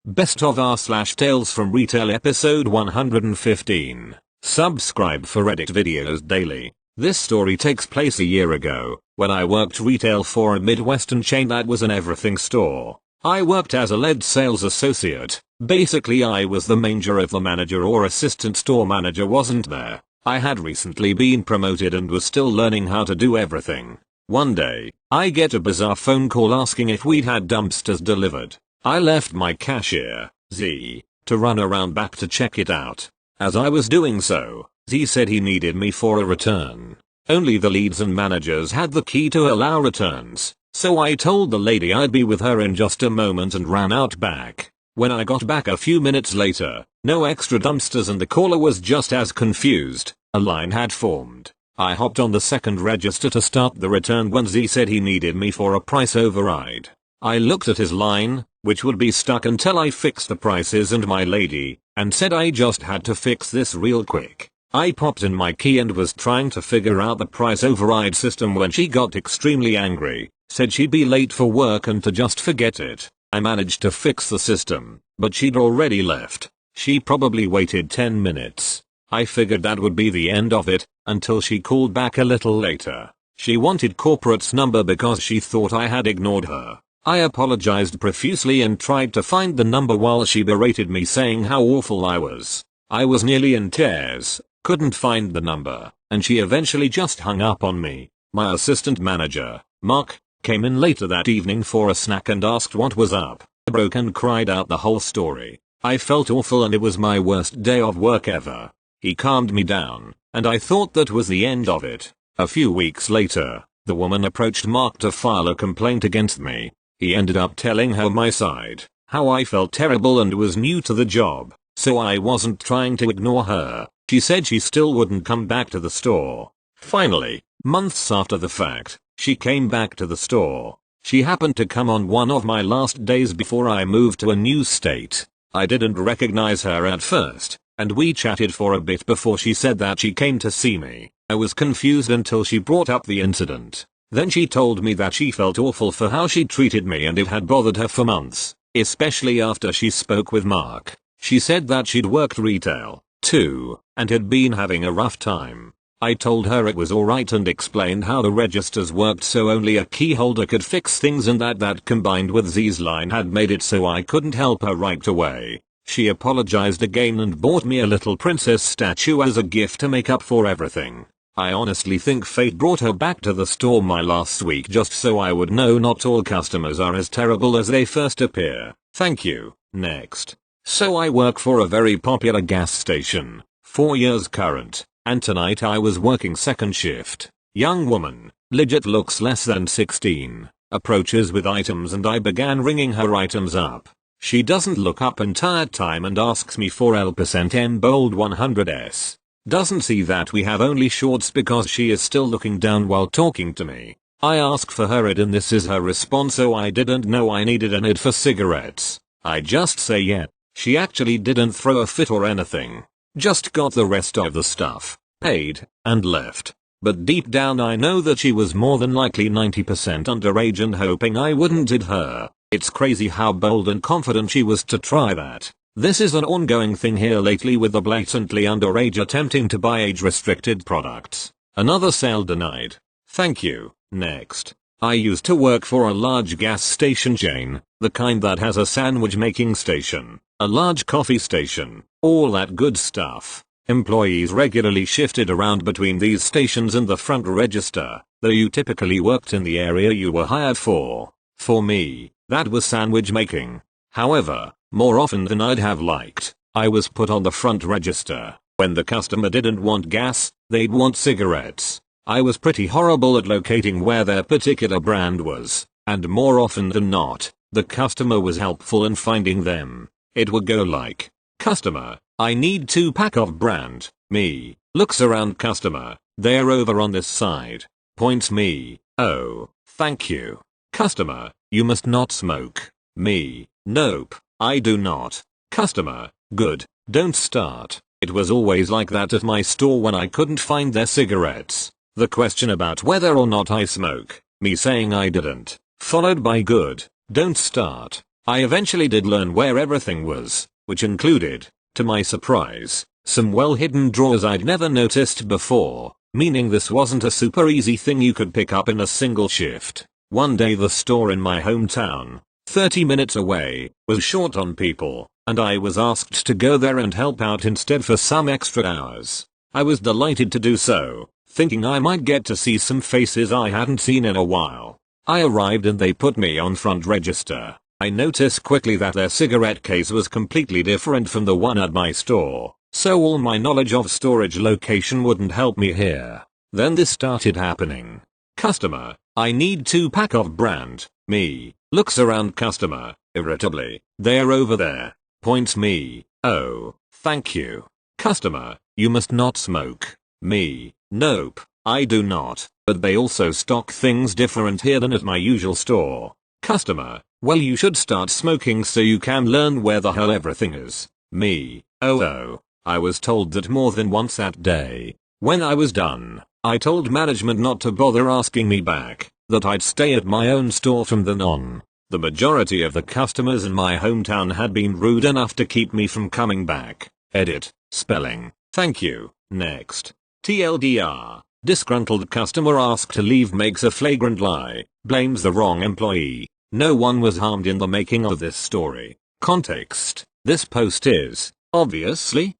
Best of R slash Tales from Retail episode 115. Subscribe for Reddit videos daily. This story takes place a year ago, when I worked retail for a Midwestern chain that was an everything store. I worked as a lead sales associate. Basically I was the manger if the manager or assistant store manager wasn't there. I had recently been promoted and was still learning how to do everything. One day, I get a bizarre phone call asking if we'd had dumpsters delivered. I left my cashier, Z, to run around back to check it out. As I was doing so, Z said he needed me for a return. Only the leads and managers had the key to allow returns, so I told the lady I'd be with her in just a moment and ran out back. When I got back a few minutes later, no extra dumpsters and the caller was just as confused. A line had formed. I hopped on the second register to start the return when Z said he needed me for a price override. I looked at his line, which would be stuck until I fixed the prices and my lady, and said I just had to fix this real quick. I popped in my key and was trying to figure out the price override system when she got extremely angry, said she'd be late for work and to just forget it. I managed to fix the system, but she'd already left. She probably waited 10 minutes. I figured that would be the end of it, until she called back a little later. She wanted corporate's number because she thought I had ignored her. I apologized profusely and tried to find the number while she berated me saying how awful I was. I was nearly in tears, couldn't find the number, and she eventually just hung up on me. My assistant manager, Mark, came in later that evening for a snack and asked what was up. I broke and cried out the whole story. I felt awful and it was my worst day of work ever. He calmed me down, and I thought that was the end of it. A few weeks later, the woman approached Mark to file a complaint against me. He ended up telling her my side, how I felt terrible and was new to the job, so I wasn't trying to ignore her. She said she still wouldn't come back to the store. Finally, months after the fact, she came back to the store. She happened to come on one of my last days before I moved to a new state. I didn't recognize her at first, and we chatted for a bit before she said that she came to see me. I was confused until she brought up the incident. Then she told me that she felt awful for how she treated me and it had bothered her for months, especially after she spoke with Mark. She said that she'd worked retail, too, and had been having a rough time. I told her it was alright and explained how the registers worked so only a key holder could fix things and that combined with Z's line had made it so I couldn't help her right away. She apologized again and bought me a little princess statue as a gift to make up for everything. I honestly think fate brought her back to the store my last week just so I would know not all customers are as terrible as they first appear. Thank you. Next. So I work for a very popular gas station, 4 years current, and tonight I was working second shift. Young woman, legit looks less than 16, approaches with items and I began ringing her items up. She doesn't look up entire time and asks me for L%M bold 100s. Doesn't see that we have only shorts because she is still looking down while talking to me. I ask for her ID and this is her response, so I didn't know I needed an ID for cigarettes. I just say yeah. She actually didn't throw a fit or anything. Just got the rest of the stuff, paid, and left. But deep down I know that she was more than likely 90% underage and hoping I wouldn't ID her. It's crazy how bold and confident she was to try that. This is an ongoing thing here lately with the blatantly underage attempting to buy age-restricted products. Another sale denied. Thank you. Next. I used to work for a large gas station chain, the kind that has a sandwich making station, a large coffee station, all that good stuff. Employees regularly shifted around between these stations and the front register, though you typically worked in the area you were hired for. For me, that was sandwich making. However, more often than I'd have liked, I was put on the front register. When the customer didn't want gas, they'd want cigarettes. I was pretty horrible at locating where their particular brand was, and more often than not, the customer was helpful in finding them. It would go like, customer, I need 2-pack of brand. Me, looks around customer, they're over on this side. Points me, oh, thank you. Customer, you must not smoke. Me, nope. I do not. Customer, good, don't start. It was always like that at my store when I couldn't find their cigarettes. The question about whether or not I smoke, me saying I didn't, followed by good, don't start. I eventually did learn where everything was, which included, to my surprise, some well-hidden drawers I'd never noticed before, meaning this wasn't a super easy thing you could pick up in a single shift. One day the store in my hometown, 30 minutes away, was short on people, and I was asked to go there and help out instead for some extra hours. I was delighted to do so, thinking I might get to see some faces I hadn't seen in a while. I arrived and they put me on front register. I noticed quickly that their cigarette case was completely different from the one at my store, so all my knowledge of storage location wouldn't help me here. Then this started happening. Customer, I need 2-pack of brand. Me, looks around customer, irritably, they're over there. Points me, oh, thank you. Customer, you must not smoke. Me, nope, I do not, but they also stock things different here than at my usual store. Customer, well you should start smoking so you can learn where the hell everything is. Me, oh, I was told that more than once that day. When I was done, I told management not to bother asking me back, that I'd stay at my own store from then on. The majority of the customers in my hometown had been rude enough to keep me from coming back. Edit, spelling, thank you, next. TLDR, disgruntled customer asked to leave makes a flagrant lie, blames the wrong employee. No one was harmed in the making of this story. Context, this post is, obviously,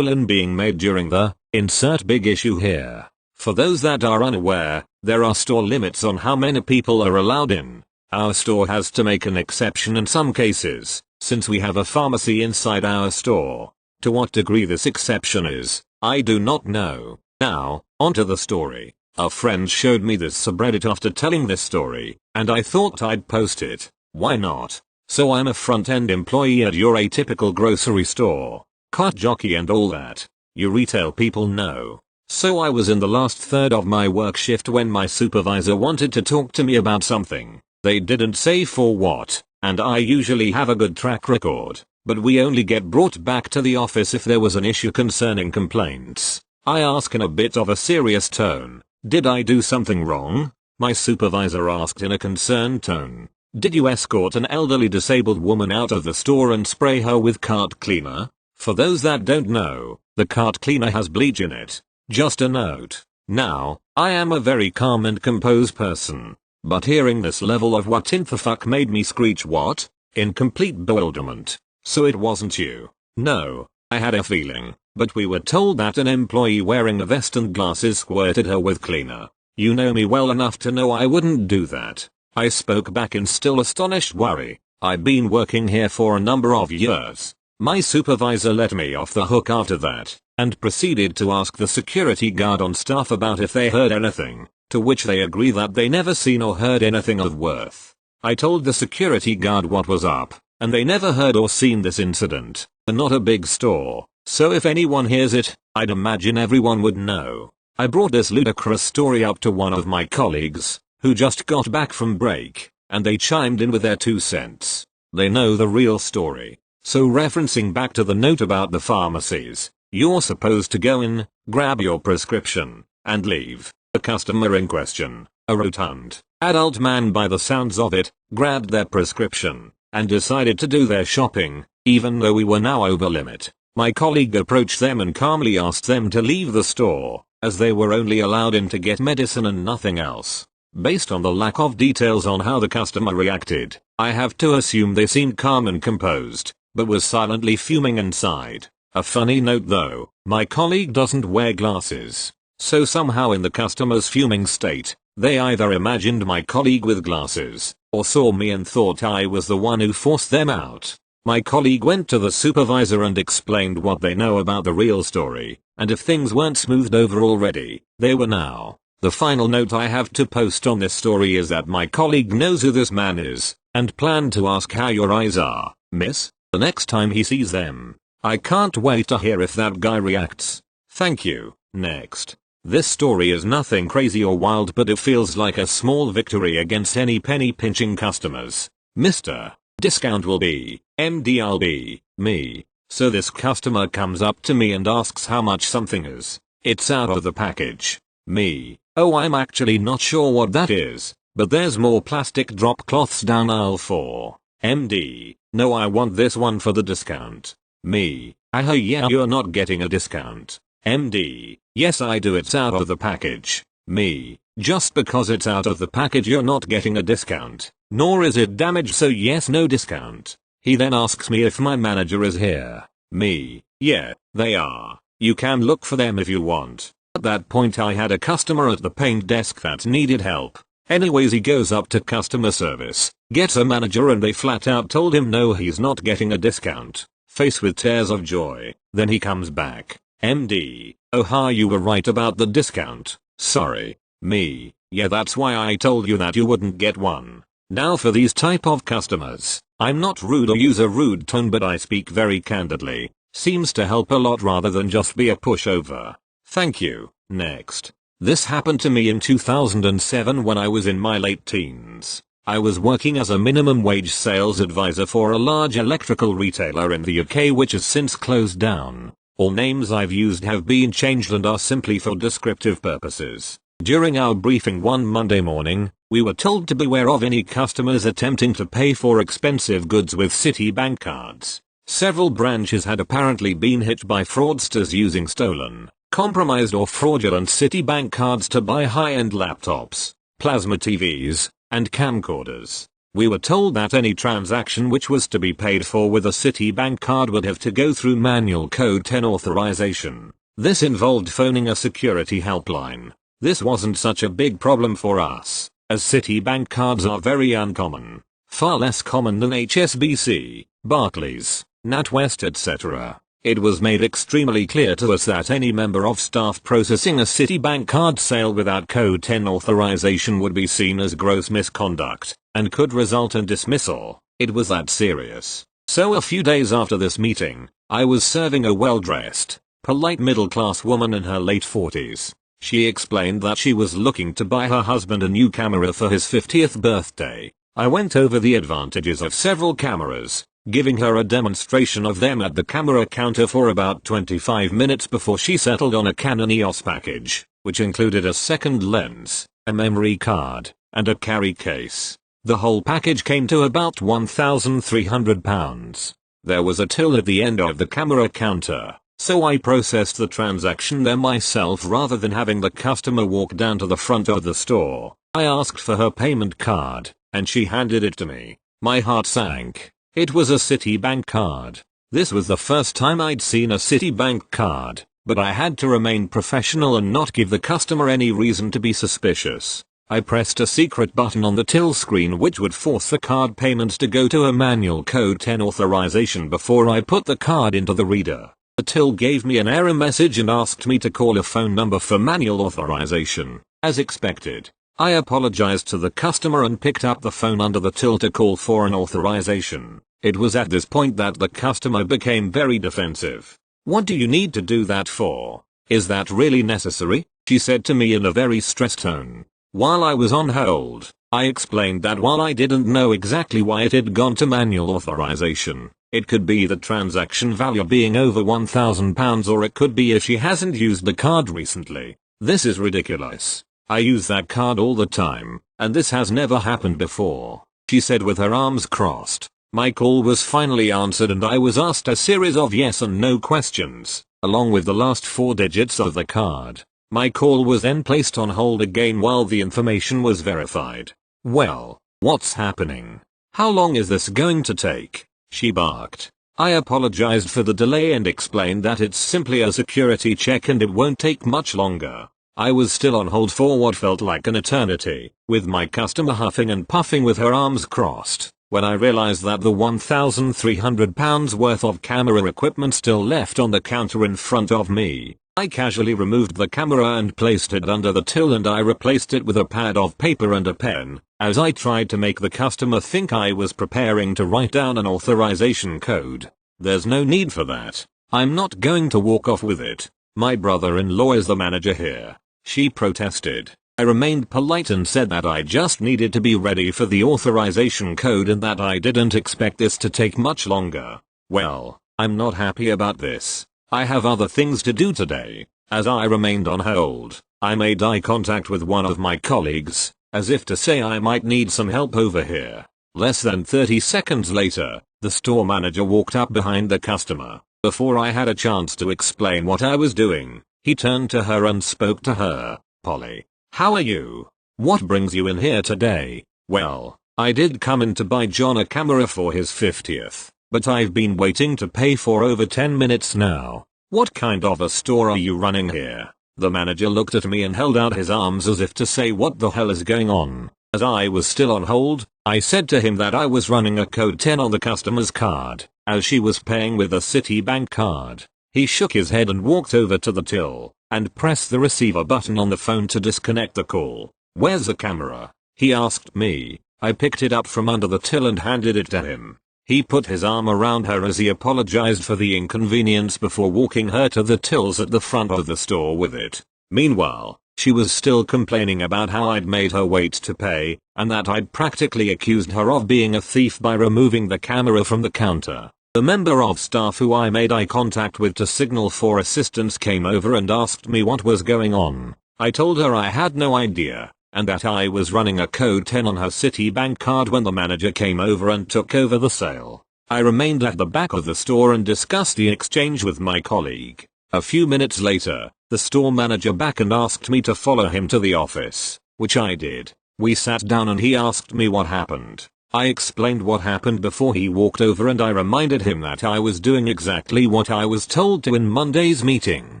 being made during the, insert big issue here. For those that are unaware, there are store limits on how many people are allowed in. Our store has to make an exception in some cases, since we have a pharmacy inside our store. To what degree this exception is, I do not know. Now, onto the story. A friend showed me this subreddit after telling this story, and I thought I'd post it. Why not? So I'm a front-end employee at your atypical grocery store. Cart jockey and all that. You retail people know. So I was in the last third of my work shift when my supervisor wanted to talk to me about something. They didn't say for what, and I usually have a good track record, but we only get brought back to the office if there was an issue concerning complaints. I ask in a bit of a serious tone, did I do something wrong? My supervisor asked in a concerned tone, did you escort an elderly disabled woman out of the store and spray her with cart cleaner? For those that don't know, the cart cleaner has bleach in it. Just a note. Now, I am a very calm and composed person, but hearing this level of what in the fuck made me screech what? In complete bewilderment. So it wasn't you. No, I had a feeling, but we were told that an employee wearing a vest and glasses squirted her with cleaner. You know me well enough to know I wouldn't do that. I spoke back in still astonished worry. I've been working here for a number of years. My supervisor let me off the hook after that, and proceeded to ask the security guard on staff about if they heard anything, to which they agree that they never seen or heard anything of worth. I told the security guard what was up, and they never heard or seen this incident. They're not a big store, so if anyone hears it, I'd imagine everyone would know. I brought this ludicrous story up to one of my colleagues, who just got back from break, and they chimed in with their 2 cents. They know the real story. So referencing back to the note about the pharmacies, you're supposed to go in, grab your prescription, and leave. The customer in question, a rotund, adult man by the sounds of it, grabbed their prescription, and decided to do their shopping, even though we were now over limit. My colleague approached them and calmly asked them to leave the store, as they were only allowed in to get medicine and nothing else. Based on the lack of details on how the customer reacted, I have to assume they seemed calm and composed, but was silently fuming inside. A funny note though, my colleague doesn't wear glasses. So somehow in the customer's fuming state, they either imagined my colleague with glasses, or saw me and thought I was the one who forced them out. My colleague went to the supervisor and explained what they know about the real story, and if things weren't smoothed over already, they were now. The final note I have to post on this story is that my colleague knows who this man is, and planned to ask how your eyes are, miss, the next time he sees them. I can't wait to hear if that guy reacts. Thank you. Next. This story is nothing crazy or wild, but it feels like a small victory against any penny pinching customers. Mr. Discount will be, MDLB, me. So this customer comes up to me and asks how much something is. It's out of the package. Me. Oh, I'm actually not sure what that is, but there's more plastic drop cloths down aisle 4. MD, no, I want this one for the discount. Me, oh yeah, you're not getting a discount. MD, yes I do, it's out of the package. Me, just because it's out of the package you're not getting a discount, nor is it damaged, so yes, no discount. He then asks me if my manager is here. Me, yeah, they are. You can look for them if you want. At that point I had a customer at the paint desk that needed help. Anyways, he goes up to customer service, gets a manager, and they flat out told him no, he's not getting a discount. Face with tears of joy. Then he comes back. MD, oh ha, you were right about the discount. Sorry. Me, yeah, that's why I told you that you wouldn't get one. Now for these type of customers, I'm not rude or use a rude tone, but I speak very candidly. Seems to help a lot rather than just be a pushover. Thank you. Next. This happened to me in 2007 when I was in my late teens. I was working as a minimum wage sales advisor for a large electrical retailer in the UK which has since closed down. All names I've used have been changed and are simply for descriptive purposes. During our briefing one Monday morning, we were told to beware of any customers attempting to pay for expensive goods with Citibank cards. Several branches had apparently been hit by fraudsters using stolen, compromised or fraudulent Citibank cards to buy high-end laptops, plasma TVs, and camcorders. We were told that any transaction which was to be paid for with a Citibank card would have to go through manual code 10 authorization. This involved phoning a security helpline. This wasn't such a big problem for us, as Citibank cards are very uncommon, far less common than HSBC, Barclays, NatWest, etc. It was made extremely clear to us that any member of staff processing a Citibank card sale without code 10 authorization would be seen as gross misconduct, and could result in dismissal. It was that serious. So a few days after this meeting, I was serving a well-dressed, polite middle-class woman in her late 40s. She explained that she was looking to buy her husband a new camera for his 50th birthday. I went over the advantages of several cameras, giving her a demonstration of them at the camera counter for about 25 minutes before she settled on a Canon EOS package, which included a second lens, a memory card, and a carry case. The whole package came to about £1,300. There was a till at the end of the camera counter, so I processed the transaction there myself rather than having the customer walk down to the front of the store. I asked for her payment card, and she handed it to me. My heart sank. It was a Citibank card. This was the first time I'd seen a Citibank card, but I had to remain professional and not give the customer any reason to be suspicious. I pressed a secret button on the till screen which would force the card payments to go to a manual code 10 authorization before I put the card into the reader. The till gave me an error message and asked me to call a phone number for manual authorization. As expected, I apologized to the customer and picked up the phone under the till to call for an authorization. It was at this point that the customer became very defensive. "What do you need to do that for? Is that really necessary?" she said to me in a very stressed tone. While I was on hold, I explained that while I didn't know exactly why it had gone to manual authorization, it could be the transaction value being over £1,000, or it could be if she hasn't used the card recently. This is ridiculous. I use that card all the time, and this has never happened before, she said with her arms crossed. My call was finally answered and I was asked a series of yes and no questions, along with the last 4 digits of the card. My call was then placed on hold again while the information was verified. "Well, what's happening? How long is this going to take?" she barked. I apologized for the delay and explained that it's simply a security check and it won't take much longer. I was still on hold for what felt like an eternity, with my customer huffing and puffing with her arms crossed, when I realized that the £1,300 worth of camera equipment still left on the counter in front of me. I casually removed the camera and placed it under the till, and I replaced it with a pad of paper and a pen, as I tried to make the customer think I was preparing to write down an authorization code. "There's no need for that. I'm not going to walk off with it. My brother-in-law is the manager here," she protested. I remained polite and said that I just needed to be ready for the authorization code and that I didn't expect this to take much longer. "Well, I'm not happy about this. I have other things to do today." As I remained on hold, I made eye contact with one of my colleagues, as if to say I might need some help over here. Less than 30 seconds later, the store manager walked up behind the customer. Before I had a chance to explain what I was doing, he turned to her and spoke to her. "Polly, how are you? What brings you in here today?" "Well, I did come in to buy John a camera for his 50th, but I've been waiting to pay for over 10 minutes now. What kind of a store are you running here?" The manager looked at me and held out his arms as if to say what the hell is going on. As I was still on hold, I said to him that I was running a code 10 on the customer's card, as she was paying with a Citibank card. He shook his head and walked over to the till, and pressed the receiver button on the phone to disconnect the call. "Where's the camera?" he asked me. I picked it up from under the till and handed it to him. He put his arm around her as he apologized for the inconvenience before walking her to the tills at the front of the store with it. Meanwhile, she was still complaining about how I'd made her wait to pay, and that I'd practically accused her of being a thief by removing the camera from the counter. The member of staff who I made eye contact with to signal for assistance came over and asked me what was going on. I told her I had no idea, and that I was running a code 10 on her Citibank card when the manager came over and took over the sale. I remained at the back of the store and discussed the exchange with my colleague. A few minutes later, the store manager back and asked me to follow him to the office, which I did. We sat down and he asked me what happened. I explained what happened before he walked over and I reminded him that I was doing exactly what I was told to in Monday's meeting.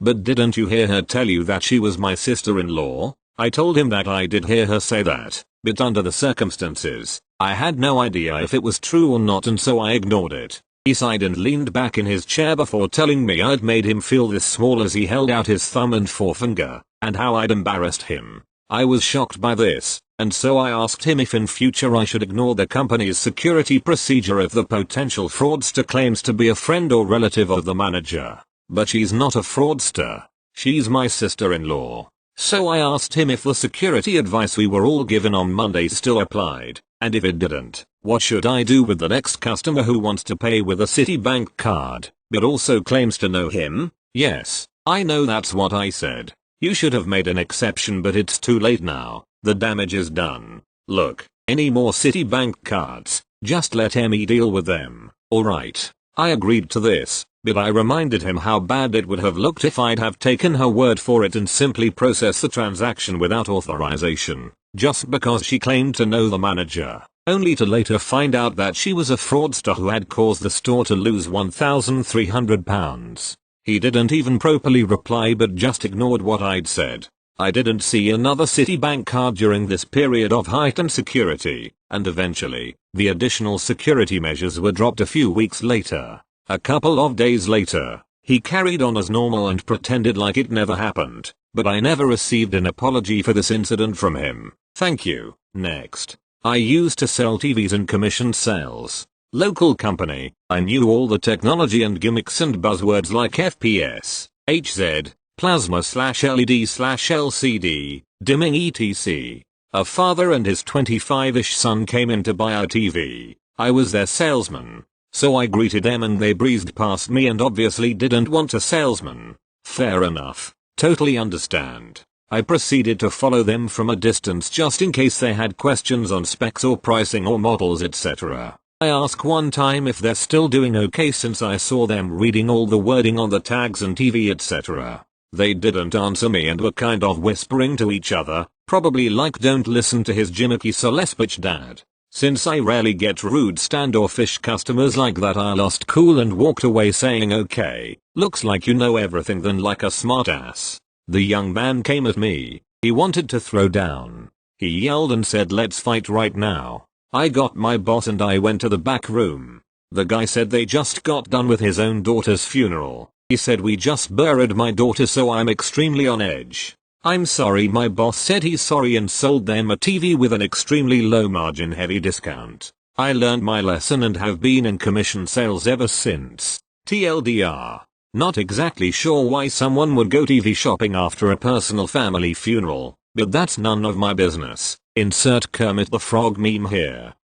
"But didn't you hear her tell you that she was my sister-in-law?" I told him that I did hear her say that, but under the circumstances, I had no idea if it was true or not and so I ignored it. He sighed and leaned back in his chair before telling me I'd made him feel this small as he held out his thumb and forefinger, and how I'd embarrassed him. I was shocked by this, and so I asked him if in future I should ignore the company's security procedure if the potential fraudster claims to be a friend or relative of the manager. But she's not a fraudster. She's my sister-in-law. So I asked him if the security advice we were all given on Monday still applied, and if it didn't, what should I do with the next customer who wants to pay with a Citibank card, but also claims to know him? Yes, I know that's what I said. You should have made an exception, but it's too late now. The damage is done. Look, any more Citibank cards, just let Emmy deal with them. Alright. I agreed to this, but I reminded him how bad it would have looked if I'd have taken her word for it and simply processed the transaction without authorization, just because she claimed to know the manager, only to later find out that she was a fraudster who had caused the store to lose £1,300. He didn't even properly reply but just ignored what I'd said. I didn't see another Citibank card during this period of heightened security, and eventually, the additional security measures were dropped a few weeks later. A couple of days later, he carried on as normal and pretended like it never happened, but I never received an apology for this incident from him. Thank you. Next. I used to sell TVs and commission sales. Local company. I knew all the technology and gimmicks and buzzwords like FPS, HZ, plasma/LED/LCD, dimming etc. A father and his 25-ish son came in to buy our TV. I was their salesman. So I greeted them and they breezed past me and obviously didn't want a salesman. Fair enough. Totally understand. I proceeded to follow them from a distance just in case they had questions on specs or pricing or models etc. I asked one time if they're still doing okay since I saw them reading all the wording on the tags and TV etc. They didn't answer me and were kind of whispering to each other, probably like don't listen to his gimmicky Solespich dad. Since I rarely get rude standoffish customers like that, I lost cool and walked away saying okay, looks like you know everything then like a smartass. The young man came at me. He wanted to throw down. He yelled and said let's fight right now. I got my boss and I went to the back room. The guy said they just got done with his own daughter's funeral. He said we just buried my daughter so I'm extremely on edge. I'm sorry, my boss said he's sorry and sold them a TV with an extremely low margin heavy discount. I learned my lesson and have been in commission sales ever since. TLDR. Not exactly sure why someone would go TV shopping after a personal family funeral, but that's none of my business. Insert Kermit the Frog meme here.